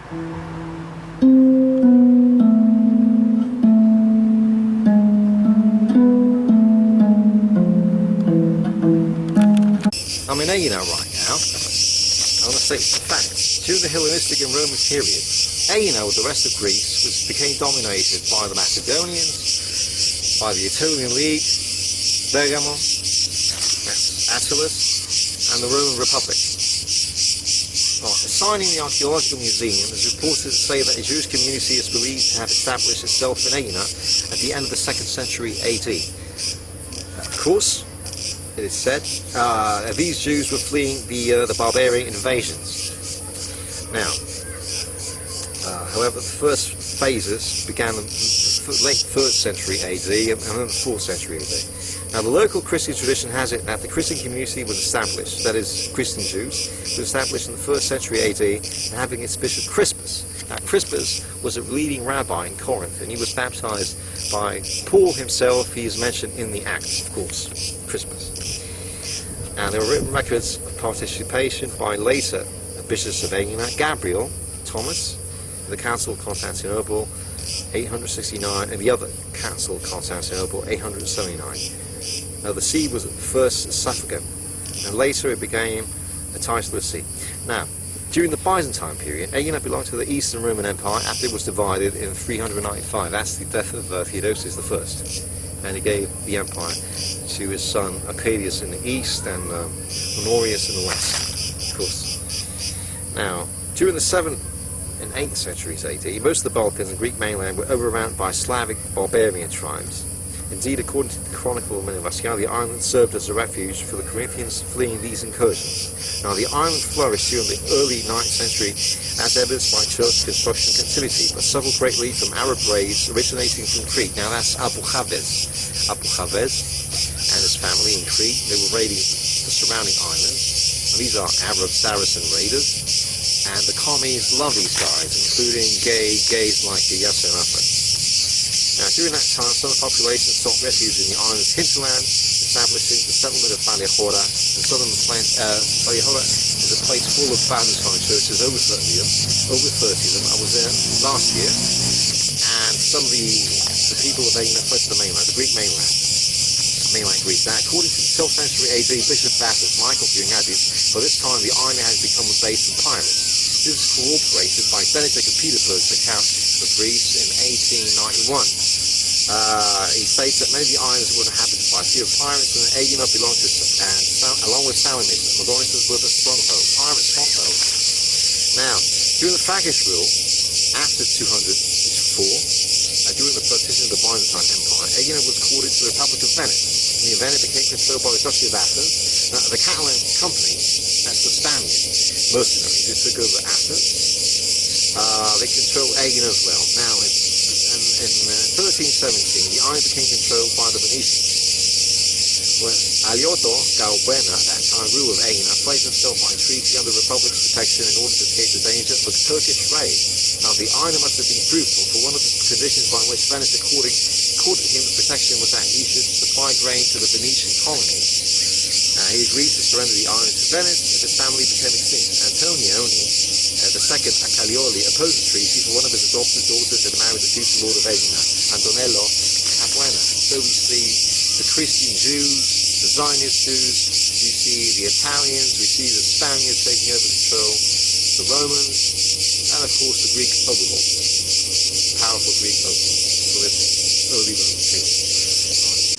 I'm in Aegina right now. I want to state some facts. During the Hellenistic and Roman period, Aegina, with the rest of Greece, became dominated by the Macedonians, by the Aetolian League, Bergamo, Attalus, and the Roman Republic. Signing the Archaeological Museum is reported to say that a Jewish community is believed to have established itself in Aegina at the end of the 2nd century AD. Of course, it is said these Jews were fleeing the barbarian invasions. Now, however, the first phases began in the late 3rd century AD and then the 4th century AD. Now, the local Christian tradition has it that the Christian community was established, that is, Christian Jews, was established in the 1st century AD, and having its bishop Crispus. Now, Crispus was a leading rabbi in Corinth, and he was baptized by Paul himself. He is mentioned in the Acts, of course, Crispus. And there were written records of participation by later bishops of Aegina, Gabriel, Thomas, in the Council of Constantinople, 869, and the other Council of Constantinople, 879. Now, the see was at first suffragan, and later it became a titulous see. Now, during the Byzantine period, Aegina belonged to the Eastern Roman Empire after it was divided in 395. That's the death of Theodosius I, and he gave the empire to his son Arcadius in the east and Honorius in the west, of course. Now, during the 7th and 8th centuries AD, most of the Balkans and Greek mainland were overrun by Slavic barbarian tribes. Indeed, according to the Chronicle of Menelaus, the island served as a refuge for the Corinthians fleeing these incursions. Now, the island flourished during the early 9th century as evidenced by church construction activity, but suffered greatly from Arab raids originating from Crete. Now, that's Abu Chavez. Abu Chavez and his family in Crete, they were raiding the surrounding islands. And these are Arab Saracen raiders, and the commies love these guys, including gays like the Yasser Arafat. Now, during that time, some of the population sought refuge in the island's hinterland, establishing the settlement of Valihora. And southern Valihora is a place full of Byzantine churches, over 30 of them. I was there last year, and some of the people of Aegina fled to the mainland, the Greek mainland Greece. Now, according to the 12th century AD, Bishop Baptist Michael Kyriakidis, by this time the island had become a base of pirates. This is corroborated by Benedict of Petersburg's account of Greece in 1891. He states that many of the islands were inhabited by a few pirates, and Aegina belonged to, along with Salamis, and Magonistus were the pirate stronghold. Now, during the Frankish rule, after 204, during the partition of the Byzantine Empire, Aegina was accorded to the Republic of Venice. In the event, it became controlled by the Duchy of Athens. Now, the Catalan company, that's the Spaniards, mercenaries who took over Athens, they controlled Aegina as well. Now, in 1317, the island became controlled by the Venetians. When Alioto Galbuena, at that time ruler of Aegina, placed himself by treaty under the Republic's protection in order to escape the danger of a Turkish raid. Now, the island must have been fruitful, for one of the conditions by which Venice accorded him the protection was that he should supply grain to the Venetian colonies. He agreed to surrender the island to Venice if his family became extinct. Antonioni, the second Acalioli, opposed the treaty for one of his adopted daughters had married the future lord of Aegina, Antonello Capuana. So we see the Christian Jews, the Zionist Jews, we see the Italians, we see the Spaniards taking over control, the Romans, and of course the Greek overlords, powerful Greek overlords, prolific early Roman kings.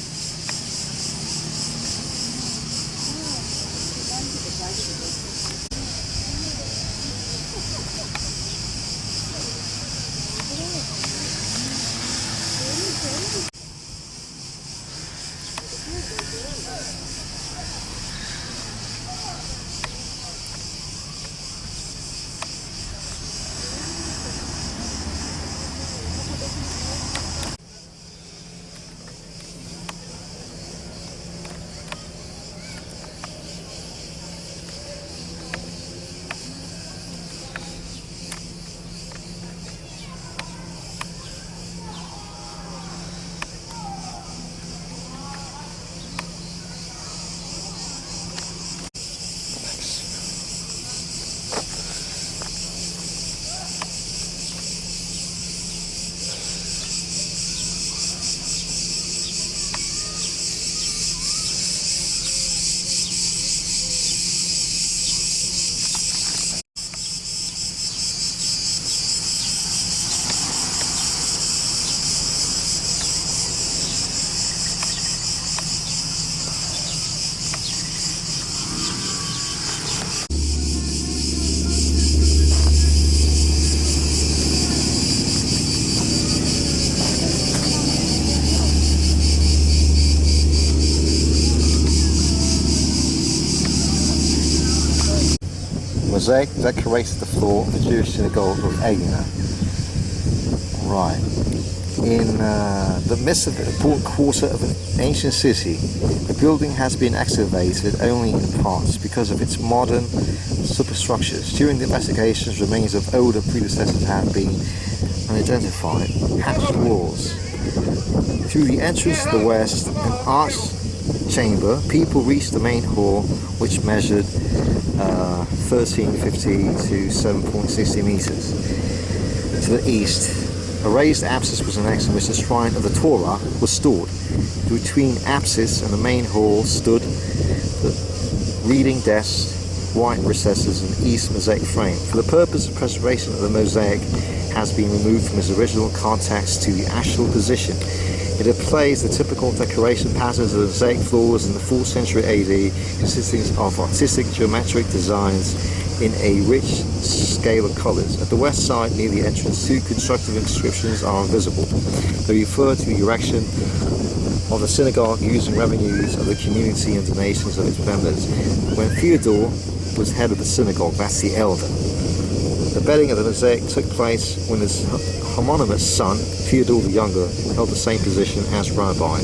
mosaic decorated the floor of the Jewish Synagogue of Aegina. Right. In the midst of the important quarter of an ancient city, the building has been excavated only in parts because of its modern superstructures. During the investigations, remains of older predecessors have been unidentified, hatched walls. Through the entrance to the west, an arched chamber, people reached the main hall, which measured 1350 to 7.60 meters. To the east, a raised apsis was annexed in which the shrine of the Torah was stored. Between apsis and the main hall stood the reading desk, white recesses, and east mosaic frame. For the purpose of preservation of the mosaic has been removed from its original context to the actual position. It displays the typical decoration patterns of the mosaic floors in the 4th century AD, consisting of artistic geometric designs in a rich scale of colors. At the west side, near the entrance, 2 constructive inscriptions are visible. They refer to the erection of the synagogue using revenues of the community and donations of its members. When Theodore was head of the synagogue, that's the elder. The bedding of the mosaic took place when his homonymous son, Theodore the Younger, held the same position as rabbi.